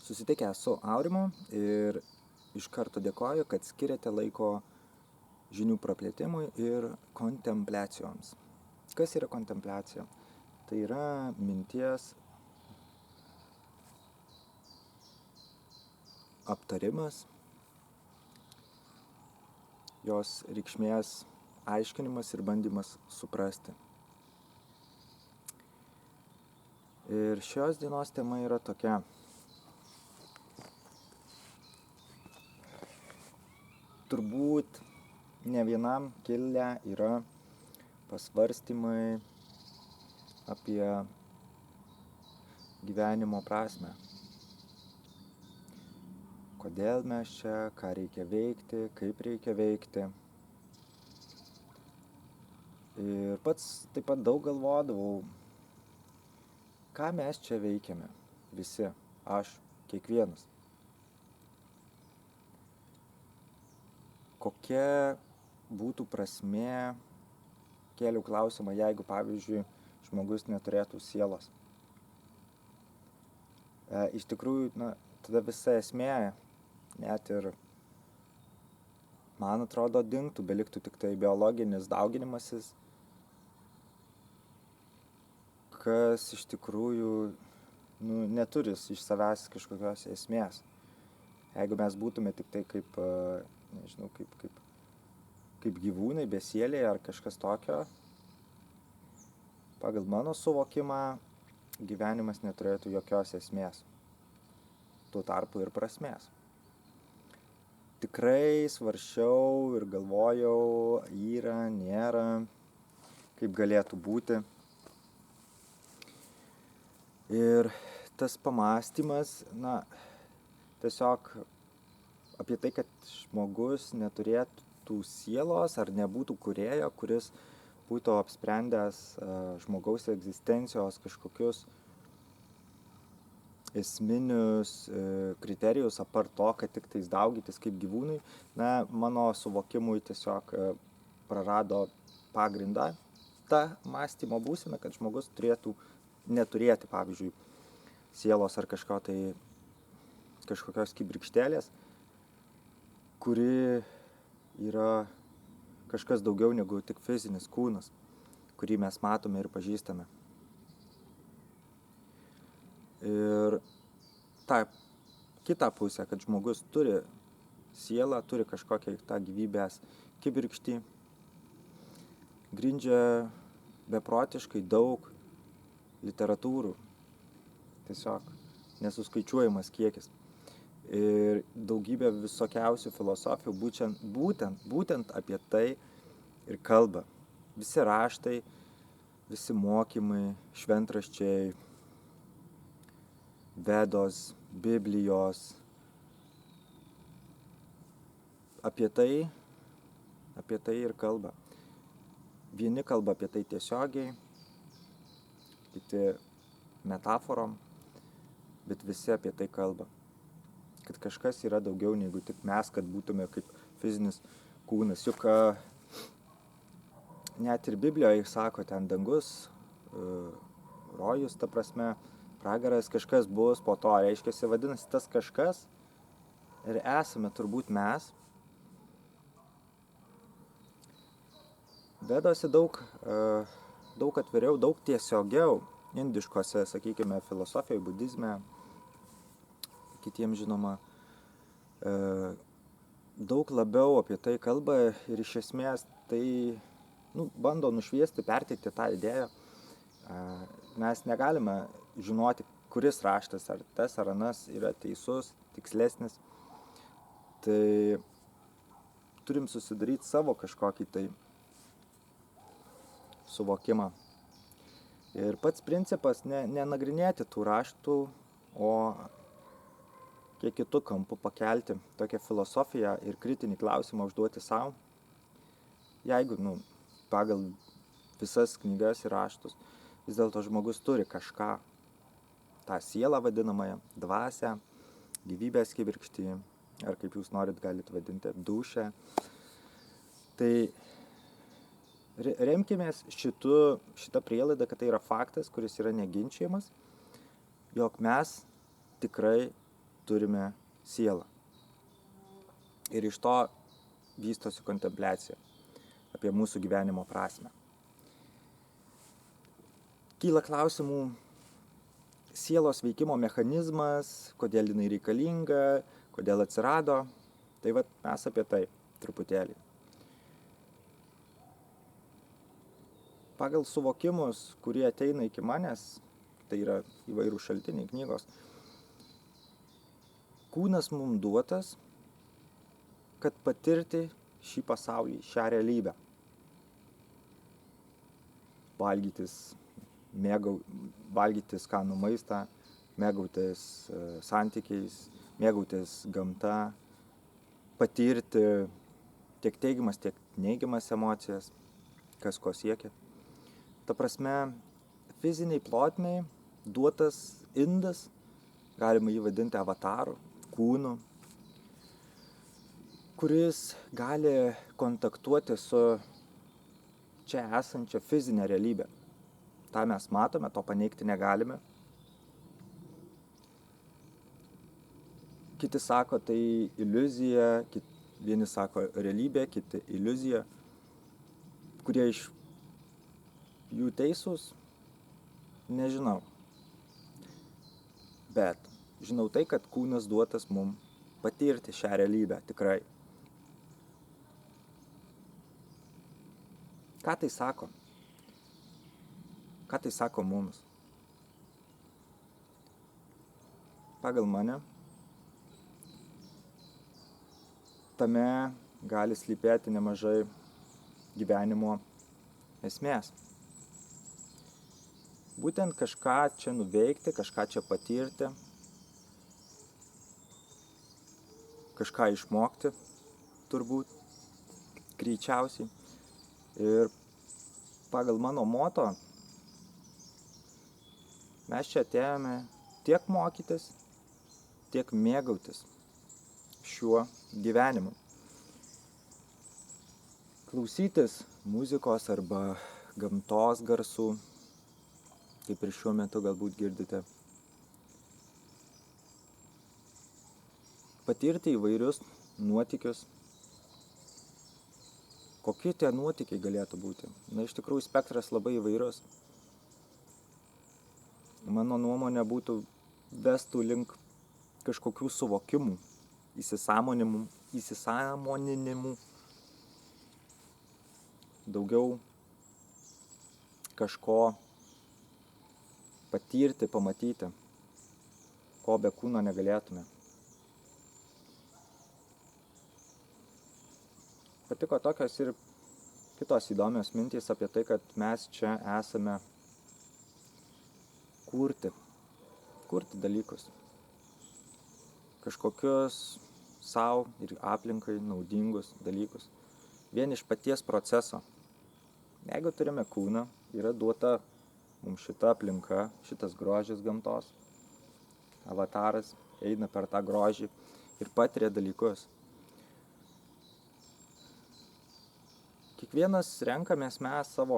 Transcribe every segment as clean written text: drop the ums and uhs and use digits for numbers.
susitikę su Aurimu ir iš karto dėkoju, kad skiriate laiko žinių praplėtimui ir kontempliacijoms. Kas yra kontempliacija? Tai yra minties aptarimas, jos reikšmės aiškinimas ir bandymas suprasti. Ir šios dienos tema yra tokia. Turbūt ne vienam kilę yra pasvarstymai apie gyvenimo prasmę. Kodėl mes čia, ką reikia veikti, kaip reikia veikti. Ir pats taip pat daug galvodavau, ką mes čia veikiame, visi, aš, kiekvienas. Kokia būtų prasmė, kėliau klausimą, jeigu, pavyzdžiui, žmogus neturėtų sielos. Iš tikrųjų, tada visa esmė, net ir, man atrodo, dingtų, beliktų tik tai biologinis dauginimasis, kas iš tikrųjų neturi iš savęs kažkokios esmės. Jeigu mes būtume tik tai kaip, nežinau, kaip gyvūnai, besieliai ar kažkas tokio, pagal mano suvokimą gyvenimas neturėtų jokios esmės, tuo tarpu ir prasmės. Tikrai svarsčiau ir galvojau, yra, nėra, kaip galėtų būti. Ir tas pamąstymas, tiesiog apie tai, kad žmogus neturėtų sielos ar nebūtų kūrėjo, kuris būtų apsprendęs žmogaus egzistencijos kažkokius esminius kriterijus, apart to, kad tik tais daugytis kaip gyvūnai, mano suvokimui tiesiog prarado pagrindą ta mąstymo būsena, kad žmogus turėtų neturėti, pavyzdžiui, sielos ar kažkokios kibirkštėlės, kuri yra kažkas daugiau negu tik fizinis kūnas, kurį mes matome ir pažįstame. Ir tą kitą pusę, kad žmogus turi sielą, turi kažkokią tą gyvybės kibirkštį, grindžia beprotiškai daug literatūrų, tiesiog nesuskaičiuojamas kiekis. Ir daugybė visokiausių filosofijų būtent apie tai ir kalba. Visi raštai, visi mokymai, šventraščiai, Vedos, Biblijos. Apie tai ir kalba. Vieni kalba apie tai tiesiogiai, kiti metaforom, bet visi apie tai kalba. Kad kažkas yra daugiau negu tik mes, kad būtume kaip fizinis kūnas. Juk net ir Biblijoje sako ten dangus, rojus, ta prasme, pragaras, kažkas bus po to. Reiškiasi, vadinasi, tas kažkas ir esame turbūt mes. Vedose daug atviriau, daug tiesiogiau, indiškose, sakykime, filosofijoje, budizme, kitiems žinoma, daug labiau apie tai kalba ir iš esmės tai bando nušviesti, perteikti tą idėją. Mes negalime žinoti, kuris raštas, ar tas ar anas yra teisus, tikslesnis. Tai turim susidaryti savo kažkokį tai suvokimą. Ir pats principas nenagrinėti tų raštų, o kiek kitų kampų pakelti tokią filosofiją ir kritinį klausimą užduoti savo. Jeigu, pagal visas knygas ir raštus, vis dėlto žmogus turi kažką, tą sielą vadinamąją, dvasią, gyvybės kibirkštį, ar kaip jūs norit galit vadinti, dūšią. Tai remkimės šitą prielaidą, kad tai yra faktas, kuris yra neginčiamas, jog mes tikrai turime sielą. Ir iš to vystosi kontempliacija apie mūsų gyvenimo prasmę. Kyla klausimų sielos veikimo mechanizmas, kodėl jinai reikalinga, kodėl atsirado. Tai vat mes apie tai truputėlį. Pagal suvokimus, kurie ateina iki manęs, tai yra įvairių šaltiniai, knygos, kūnas mums duotas, kad patirti šį pasaulį, šią realybę. Valgytis skanų maistą, mėgautis santykiais, mėgautis gamta, patirti tiek teigiamas, tiek neigiamas emocijas, kas ko siekia. Ta prasme, fiziniai plotmiai duotas indas, galima jį vadinti avataru, kūnu, kuris gali kontaktuoti su čia esančia fizinė realybė. Ta mes matome, to paneigti negalime. Kiti sako, tai iliuzija, vieni sako realybė, kiti iliuzija. Kurie iš jų teisūs, nežinau. Bet žinau tai, kad kūnas duotas mum patirti šią realybę tikrai. Ką tai sako? Ką tai sako mums? Pagal mane, tame gali slypėti nemažai gyvenimo esmės. Būtent kažką čia nuveikti, kažką čia patirti, kažką išmokti, turbūt, greičiausiai. Ir pagal mano moto, mes čia atėjome tiek mokytis, tiek mėgautis šiuo gyvenimu. Klausytis muzikos arba gamtos garsų, kaip ir šiuo metu galbūt girdite. Patirti įvairius nuotykius. Kokie tie nuotykiai galėtų būti? Na, iš tikrųjų, spektras labai įvairus. Mano nuomonė būtų vestų link kažkokių suvokimų, įsisąmoninimų, daugiau kažko patirti, pamatyti, ko be kūno negalėtume. Patiko tokios ir kitos įdomios mintys apie tai, kad mes čia esame kurti dalykus. Kažkokius savo ir aplinkai naudingus dalykus. Vien iš paties proceso. Jeigu turime kūną, yra duota mums šita aplinka, šitas grožis gamtos. Avataras eina per tą grožį ir patiria dalykus. Kiekvienas renkamės mes savo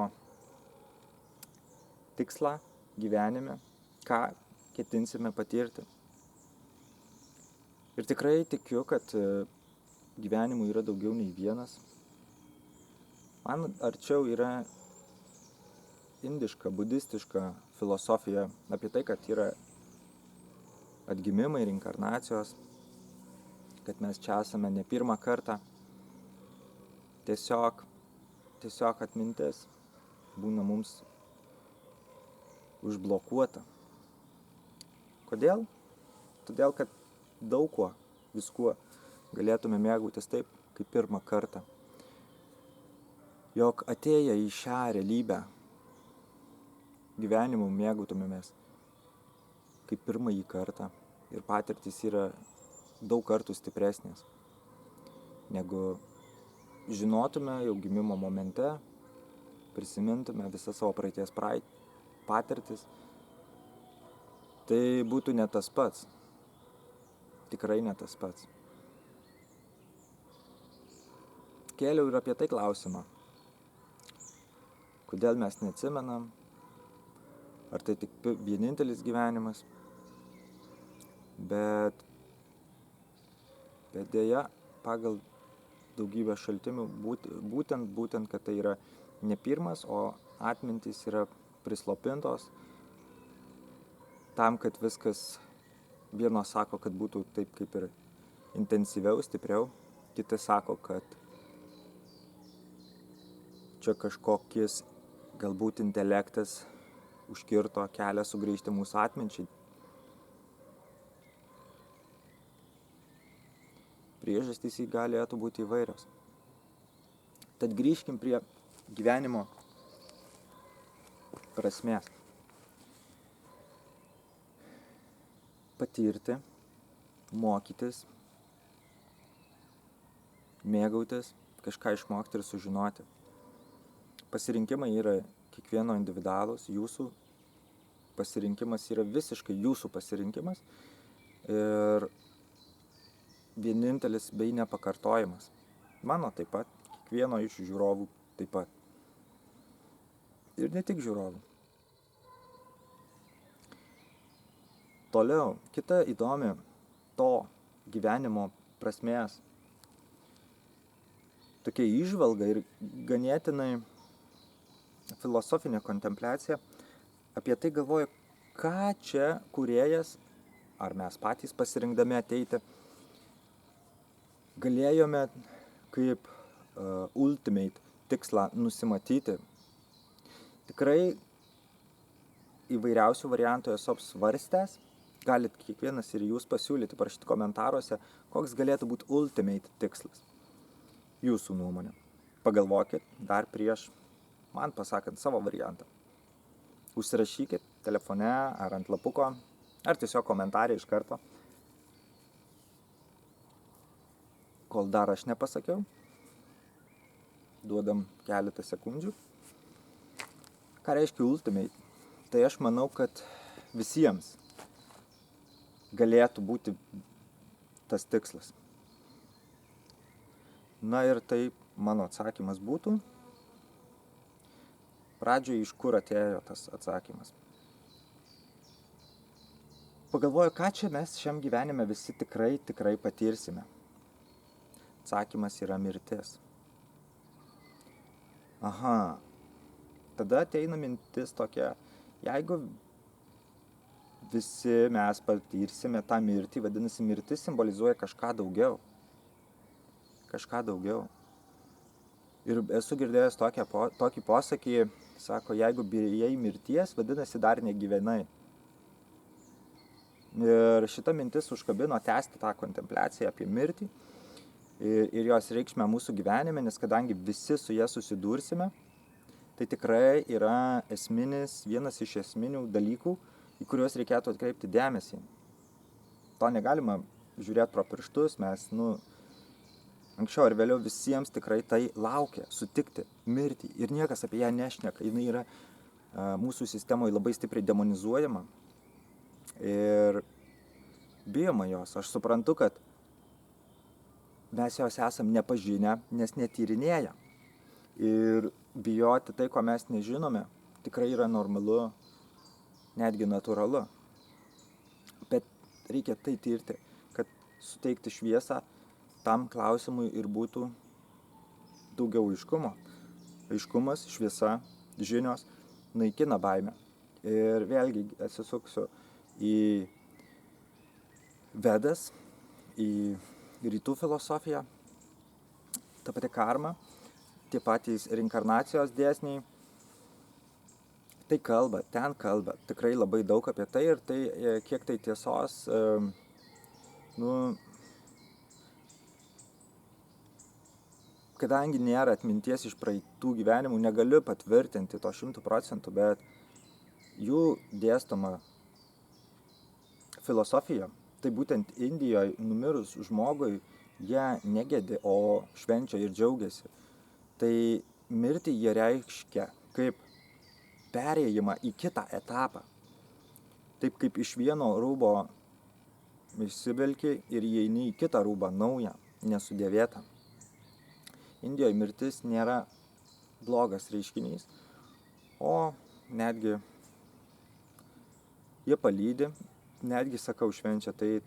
tikslą gyvenime, ką ketinsime patirti. Ir tikrai tikiu, kad gyvenimų yra daugiau nei vienas. Man arčiau yra indiška, budistiška filosofija apie tai, kad yra atgimimai, reinkarnacijos, kad mes čia esame ne pirmą kartą. Tiesiog atmintis būna mums užblokuota. Kodėl? Todėl, kad daug kuo, viskuo galėtume mėgautis taip, kaip pirmą kartą. Jog atėję į šią realybę gyvenimų mėgautumėmės kaip pirmąjį kartą ir patirtis yra daug kartų stipresnės, negu žinotume jau gimimo momente, prisimintume visą savo praeities patirtis, tai būtų ne tas pats. Tikrai ne tas pats. Kėliau ir apie tai klausimą. Kodėl mes neatsimenam? Ar tai tik vienintelis gyvenimas? Bet Bet dėja, pagal daugybę šaltinių, būtent, kad tai yra ne pirmas, o atmintys yra prislopintos tam, kad viskas vienos sako, kad būtų taip kaip ir intensyviau, stipriau, kiti sako, kad čia kažkokis galbūt intelektas užkirto kelią sugrįžti mūsų atminčiai. Priežastys galėtų būti įvairios. Tad grįžkim prie gyvenimo prasmės. Patirti, mokytis, mėgautis, kažką išmokti ir sužinoti. Pasirinkimai yra kiekvieno individualus, jūsų pasirinkimas yra visiškai jūsų pasirinkimas ir vienintelis bei nepakartojimas. Mano taip pat, kiekvieno iš žiūrovų taip pat. Ir ne tik žiūrovų. Toliau, kita įdomi to gyvenimo prasmės tokia įžvalga ir ganėtinai filosofinė kontempliacija apie tai galvoju, ką čia kūrėjas, ar mes patys pasirinkdami ateiti, galėjome kaip ultimate tikslą nusimatyti. Tikrai įvairiausių variantų esu apsvarstęs. Galit kiekvienas ir jūs pasiūlyti, parašyti komentaruose, koks galėtų būti ultimate tikslas. Jūsų nuomonė. Pagalvokit dar prieš man pasakant savo variantą. Užsirašykit telefone ar ant lapuko, ar tiesiog komentarį iš karto. Kol dar aš nepasakiau, duodam keletą sekundžių. Ką reiškia ultimate? Tai aš manau, kad visiems galėtų būti tas tikslas. Na ir tai mano atsakymas būtų. Pradžioje iš kur atėjo tas atsakymas. Pagalvoju, ką čia mes šiam gyvenime visi tikrai patirsime. Atsakymas yra mirtis. Aha, tada ateina mintis tokia, jeigu visi mes patirsime tą mirtį, vadinasi, mirtis simbolizuoja kažką daugiau. Kažką daugiau. Ir esu girdėjęs tokį posakį, sako, jeigu bijai mirties, vadinasi, dar negyvenai. Ir šita mintis užkabino tęsti tą kontempliaciją apie mirtį ir jos reikšmę mūsų gyvenime, nes kadangi visi su ja susidursime, tai tikrai yra vienas iš esminių dalykų, į kuriuos reikėtų atkreipti dėmesį. To negalima žiūrėti pro pirštus, mes, anksčiau ar vėliau visiems tikrai tai laukia, sutikti, mirtį. Ir niekas apie ją nešneka, jinai yra mūsų sistemoje labai stipriai demonizuojama. Ir bijoma jos. Aš suprantu, kad mes jos esam nepažinę, nes netyrinėję. Ir bijoti tai, ko mes nežinome, tikrai yra normalu, netgi natūralu. Bet reikia tai tirti, kad suteikti šviesą tam klausimui ir būtų daugiau aiškumo. Aiškumas, šviesa, žinios naikina baimę. Ir vėlgi atsisuksiu į Vedas, į rytų filosofiją, ta pati karma, tie patys reinkarnacijos dėsniai. Tai ten kalba tikrai labai daug apie tai ir tai, kiek tai tiesos, kadangi nėra atminties iš praeitų gyvenimų, negaliu patvirtinti to 100%, bet jų dėstoma filosofija, tai būtent Indijoje numirus žmogui, jie negedi, o švenčia ir džiaugiasi. Tai mirtį jie reiškia kaip perėjimą į kitą etapą. Taip kaip iš vieno rūbo išsivelki ir įeini į kitą rūbą, naują, nesudėvėtą. Indijoje mirtis nėra blogas reiškinys, o netgi jie palydi, netgi sakau švenčia, tai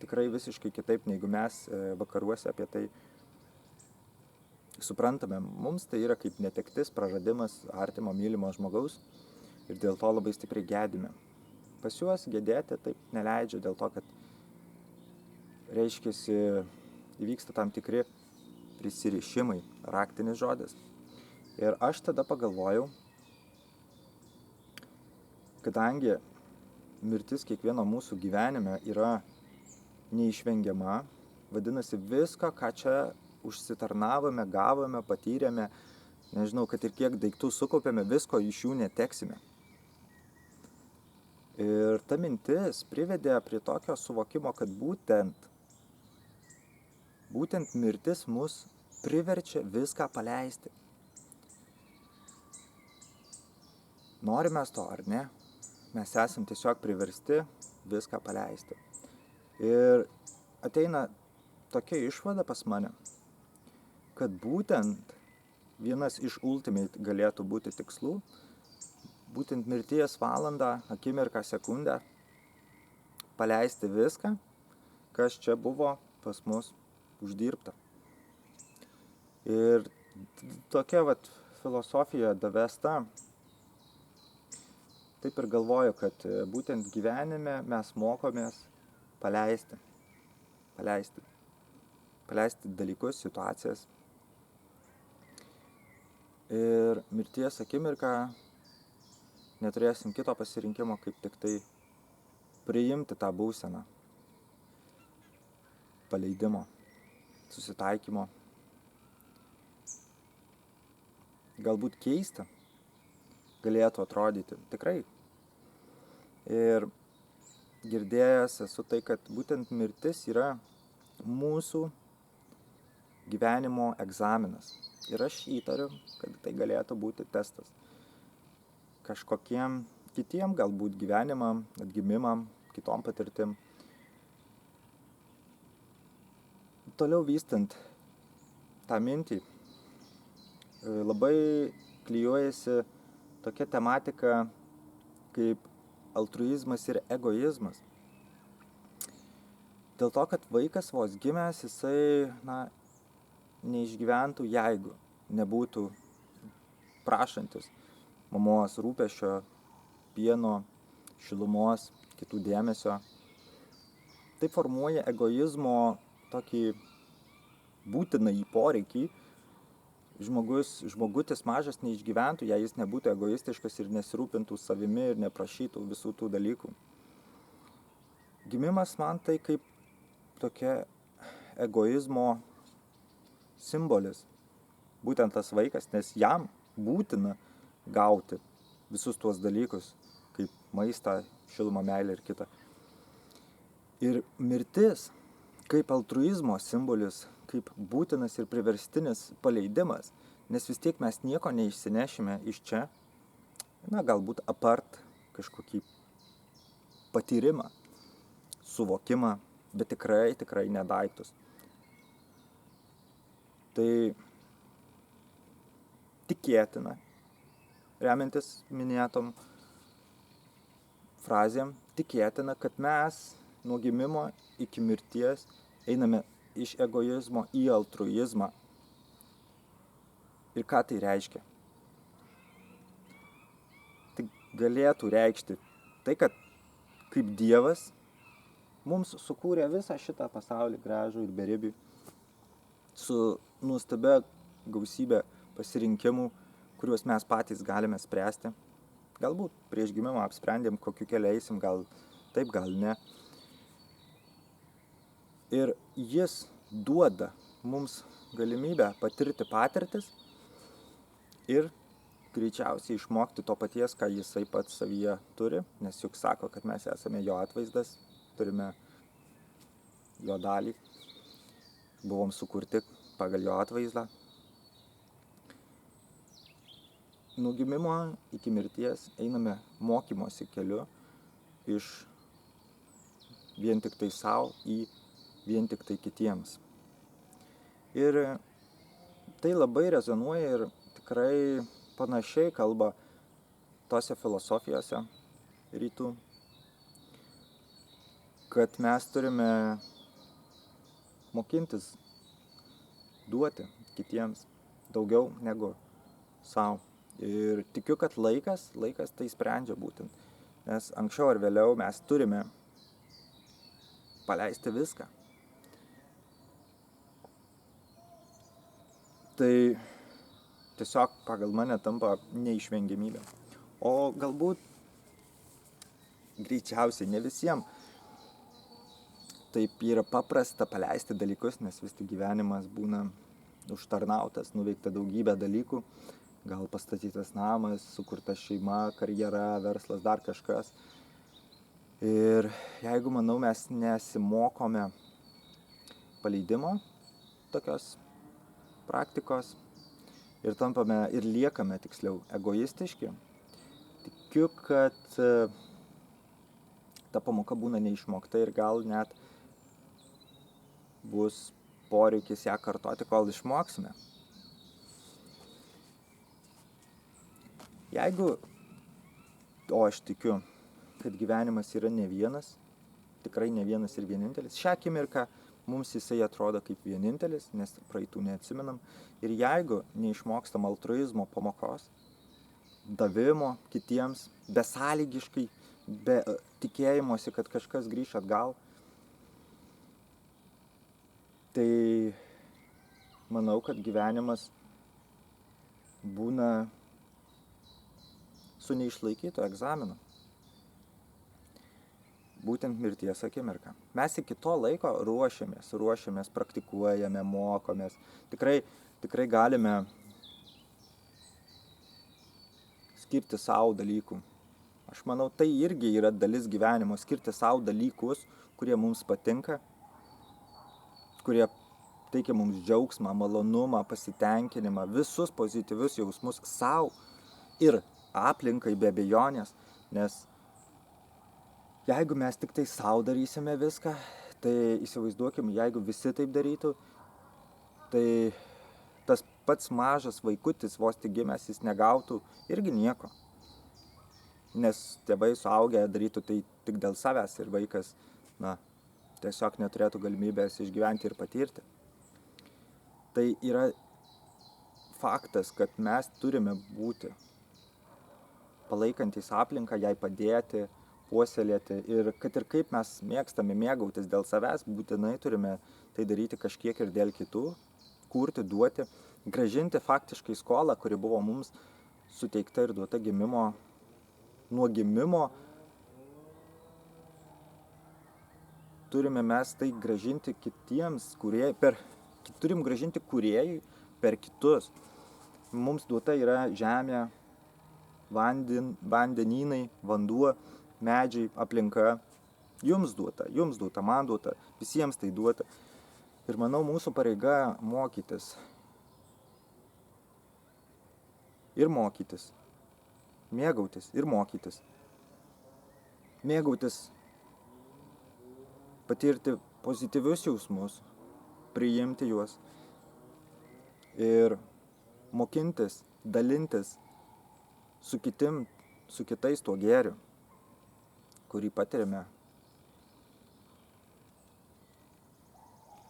tikrai visiškai kitaip, negu mes vakaruose apie tai suprantame. Mums tai yra kaip netektis, praradimas artimo, mylimo žmogaus ir dėl to labai stipriai gedime. Pas juos gedėti taip neleidžia dėl to, kad reiškiasi įvyksta tam tikri prisirišimai, raktinis žodis. Ir aš tada pagalvojau, kadangi mirtis kiekvieno mūsų gyvenime yra neišvengiama, vadinasi viską, ką čia užsitarnavome, gavome, patyrėme, nežinau, kad ir kiek daiktų sukaupėme, visko iš jų neteksime. Ir ta mintis privedė prie tokio suvokimo, kad būtent mirtis mus priverčia viską paleisti. Norime to ar ne, mes esam tiesiog priversti viską paleisti. Ir ateina tokia išvada pas mane, kad būtent vienas iš ultimate galėtų būti tikslų, būtent mirties valandą, akimirką, sekundę paleisti viską, kas čia buvo pas mus uždirbta. Ir tokia filosofija davesta, taip ir galvoju, kad būtent gyvenime mes mokomės paleisti dalykus, situacijas. Ir mirties akimirką neturėsim kito pasirinkimo, kaip tik tai priimti tą būseną paleidimo, susitaikymo. Galbūt keista galėtų atrodyti, tikrai. Ir girdėjęs esu tai, kad būtent mirtis yra mūsų gyvenimo egzaminas. Ir aš įtariu, kad tai galėtų būti testas kažkokiem kitiem galbūt gyvenimam, atgimimam, kitom patirtim. Toliau vystant tą mintį, labai klijuojasi tokia tematika kaip altruizmas ir egoizmas. Dėl to, kad vaikas vos gimęs, jisai neišgyventų, jeigu nebūtų prašantis mamos rūpesčio, pieno, šilumos, kitų dėmesio. Tai formuoja egoizmo tokį būtinąjį poreikį. Žmogutis mažas neišgyventų, jei jis nebūtų egoistiškas ir nesirūpintų savimi ir neprašytų visų tų dalykų. Gimimas man tai kaip tokia egoizmo simbolis. Būtent tas vaikas, nes jam būtina gauti visus tuos dalykus, kaip maistą, šilumą, meilę ir kitą. Ir mirtis, kaip altruizmo simbolis, kaip būtinas ir priverstinis paleidimas, nes vis tiek mes nieko neišsinešime iš čia, galbūt apart kažkokį patyrimą, suvokimą, bet tikrai nedaiktus. Tai tikėtina, remiantis minėtom frazėm, tikėtina, kad mes nuo gimimo iki mirties einame iš egoizmo į altruizmą. Ir ką tai reiškia? Tai galėtų reikšti tai, kad kaip Dievas mums sukūrė visą šitą pasaulį gražų ir beribį su nuostabia gausybė pasirinkimų, kuriuos mes patys galime spręsti. Galbūt prieš gimimą apsprendėm, kokiu keliu eisim, gal taip, gal ne. Ir jis duoda mums galimybę patirti patirtis ir greičiausiai išmokti to paties, ką jisai pats savyje turi, nes juk sako, kad mes esame jo atvaizdas, turime jo dalį, buvom sukurti pagal jo atvaizdą. Nuo gimimo iki mirties einame mokymosi keliu iš vien tik tai sau į vien tik tai kitiems. Ir tai labai rezonuoja ir tikrai panašiai kalba tose filosofijose rytų. kad mes turime mokintis duoti kitiems daugiau negu sau. Ir tikiu, kad laikas tai sprendžia būtent. Nes anksčiau ar vėliau mes turime paleisti viską. Tai tiesiog pagal mane tampa neišvengiamybė. O galbūt greičiausiai ne visiems taip yra paprasta paleisti dalykus, nes vis tik gyvenimas būna užtarnautas, nuveikta daugybė dalykų, gal pastatytas namas, sukurta šeima, karjera, verslas, dar kažkas. Ir jeigu, manau, mes nesimokome paleidimo tokios praktikos ir tampame ir liekame tiksliau egoistiški, tikiu, kad ta pamoka būna neišmokta ir gal net bus poreikis ją kartoti, kol išmoksime. Jeigu, o aš tikiu, kad gyvenimas yra ne vienas, tikrai ne vienas ir vienintelis, šią akimirką mums jisai atrodo kaip vienintelis, nes praeitų neatsimenam. Ir jeigu neišmokstam altruizmo pamokos, davimo kitiems, besąlygiškai, be tikėjimosi, kad kažkas grįš atgal, tai manau, kad gyvenimas būna su neišlaikytu egzaminu. Būtent mirties akimirka. Mes iki to laiko ruošiamės, praktikuojame, mokomės. Tikrai galime skirti savo dalykų. Aš manau, tai irgi yra dalis gyvenimo, skirti savo dalykus, kurie mums patinka, kurie teikia mums džiaugsmą, malonumą, pasitenkinimą, visus pozityvius jausmus savo ir aplinkai be abejonės, nes jeigu mes tik tai savo darysime viską, tai įsivaizduokim, jeigu visi taip darytų, tai tas pats mažas vaikutis vos tik gimęs, jis negautų irgi nieko. Nes tėvai suaugę darytų tai tik dėl savęs ir vaikas, tiesiog neturėtų galimybės išgyventi ir patirti. Tai yra faktas, kad mes turime būti palaikantis aplinką, jai padėti, puoselėti ir kad ir kaip mes mėgstame mėgautis dėl savęs, būtinai turime tai daryti kažkiek ir dėl kitų, kurti, duoti, grąžinti faktiškai skolą, kuri buvo mums suteikta ir duota nuo gimimo. Turime mes tai grąžinti kitiems, turim grąžinti kūrėjui per kitus. Mums duota yra žemė, vandenynai, vanduo, medžiai, aplinka. Jums duota, man duota, visiems tai duota. Ir manau, mūsų pareiga mokytis. Ir mokytis. Mėgautis ir mokytis. Mėgautis, patirti pozityvius jausmus, priimti juos ir mokintis, dalintis su kitais tuo gėriu, kurį patiriame.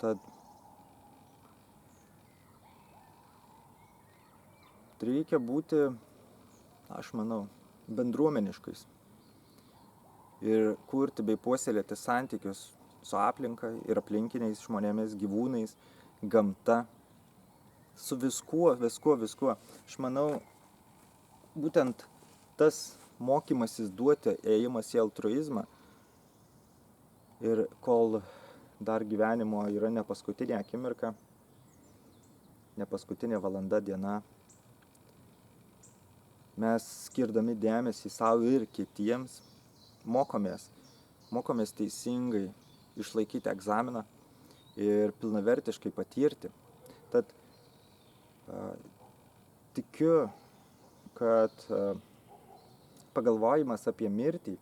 Tad reikia būti, aš manau, bendruomeniškais ir kurti bei puoselėti santykius su aplinka ir aplinkiniais žmonėmis, gyvūnais, gamta, su viskuo. Aš manau, būtent tas mokymasis duoti, ėjimas į altruizmą ir kol dar gyvenimo yra ne paskutinė akimirka, ne paskutinė valanda, diena, mes skirdami dėmesį savo ir kitiems, mokomės teisingai išlaikyti egzaminą ir pilnavertiškai patirti. Tad tikiu, kad pagalvojimas apie mirtį,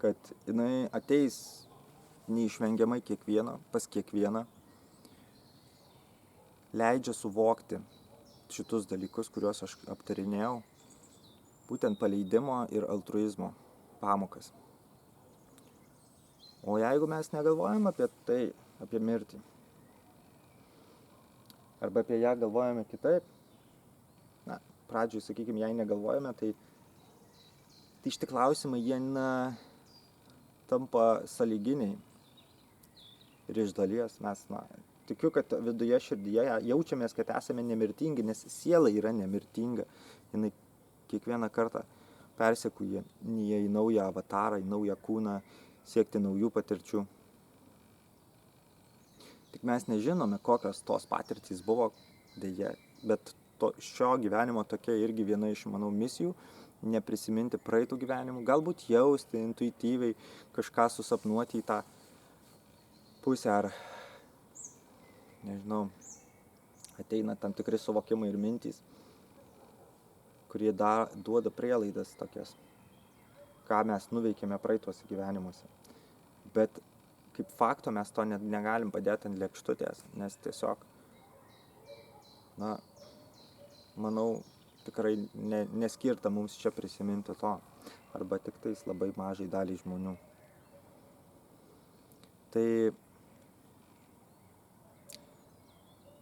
kad jinai ateis neišvengiamai pas kiekvieną, leidžia suvokti šitus dalykus, kuriuos aš aptarinėjau, būtent paleidimo ir altruizmo pamokas. O jeigu mes negalvojam apie tai, apie mirtį, arba apie ją galvojame kitaip, pradžioj, sakykime, jei negalvojame, tai šitie klausimai, jie tampa sąlyginiai. Ir iš dalies mes, tikiu, kad viduje širdyje jaučiamės, kad esame nemirtingi, nes siela yra nemirtinga. Jinai kiekvieną kartą persikūja į naują avatarą, į naują kūną, siekti naujų patirčių. Tik mes nežinome, kokios tos patirtys buvo, deja, bet šio gyvenimo tokia irgi viena iš, manau, misijų, neprisiminti praeitų gyvenimų, galbūt jausti intuityviai, kažką susapnuoti į tą pusę, ar, nežinau, ateina tam tikri suvokimai ir mintys, kurie duoda prielaidas tokias, ką mes nuveikėme praeituose gyvenimuose. Bet kaip fakto mes to negalim padėti ant lėkštutės, nes tiesiog, manau, tikrai neskirta mums čia prisiminti to, arba tik tais labai mažai daliai žmonių. Tai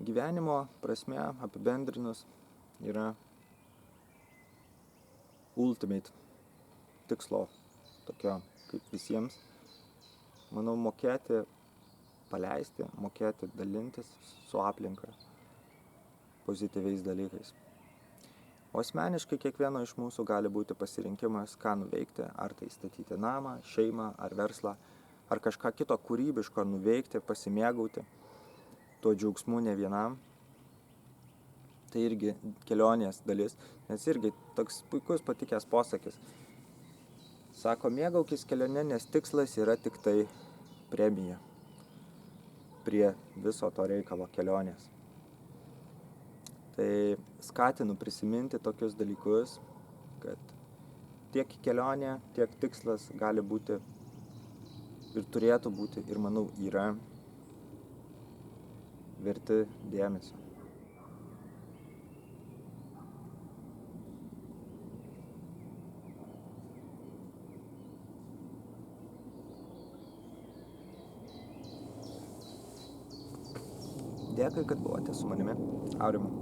gyvenimo prasme apibendrinus yra ultimate tikslo, tokio kaip visiems. Manau, mokėti paleisti, mokėti dalintis su aplinka pozityviais dalykais. O asmeniškai kiekvieno iš mūsų gali būti pasirinkimas, ką nuveikti, ar tai statyti namą, šeimą, ar verslą, ar kažką kito kūrybiško nuveikti, pasimėgauti tuo džiaugsmu ne vienam. Tai irgi kelionės dalis, nes irgi toks puikus patikęs posakis. Sako, mėgaukis kelionė, nes tikslas yra tik tai premija prie viso to reikalo kelionės. Tai skatinu prisiminti tokius dalykus, kad tiek kelionė, tiek tikslas gali būti ir turėtų būti, ir manau yra verti dėmesio. Dėkui, kad buvote su manimi, Aurimu.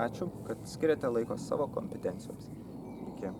Ačiū, kad skiriate laiko savo kompetencijoms. Iki.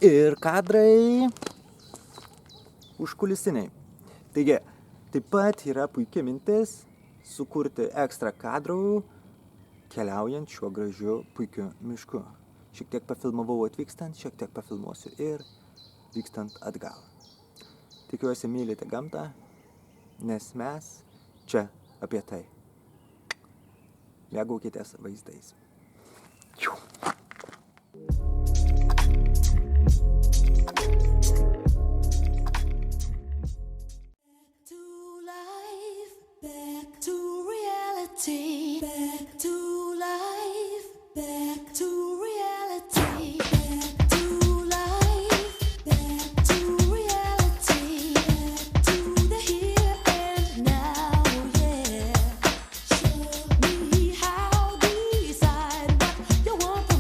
Ir kadrai užkulisiniai. Taigi, taip pat yra puikia mintis sukurti ekstra kadrų keliaujant šiuo gražiu puikiu mišku. Šiek tiek pafilmavau atvykstant, šiek tiek pafilmuosiu ir vykstant atgal. Tikiuosi mylite gamtą, nes mes čia apie tai. Mėgaukitės vaizdais. Back to life, back to reality, back to life, back to reality, back to the here and now, yeah. Show me how to decide what you want.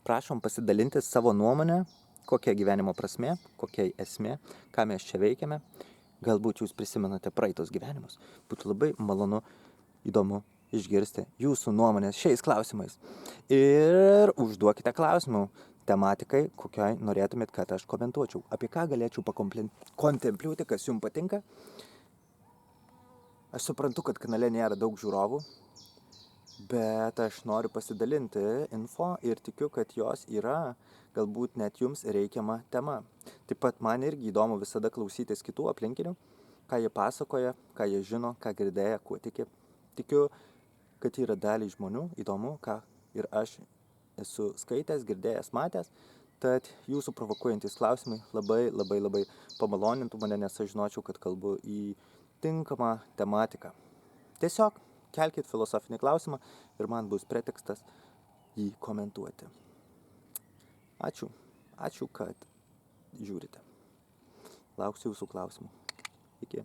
prašom pasidalinti savo nuomonę, kokia gyvenimo prasmė, kokia esmė, ką mes čia veikiame. Galbūt jūs prisimenate praeitos gyvenimus. Būtų labai malonu, įdomu išgirsti jūsų nuomonės šiais klausimais. Ir užduokite klausimų tematikai, kokiai norėtumėt, kad aš komentuočiau. Apie ką galėčiau kontempliuoti, kas jums patinka. Aš suprantu, kad kanale nėra daug žiūrovų, bet aš noriu pasidalinti info ir tikiu, kad jos yra galbūt net jums reikiama tema. Taip pat man irgi įdomu visada klausytis kitų aplinkinių, ką jie pasakoja, ką jie žino, ką girdėję, kuo tiki. Tikiu, kad yra daliai žmonių įdomu, ką ir aš esu skaitęs, girdėjęs, matęs. Tad jūsų provokuojantys klausimai labai pamalonintų mane, nes aš žinočiau, kad kalbu į tinkamą tematiką. Tiesiog kelkit filosofinį klausimą ir man bus pretekstas jį komentuoti. Ačiū, kad žiūrite. Lauksiu jūsų klausimų. Iki.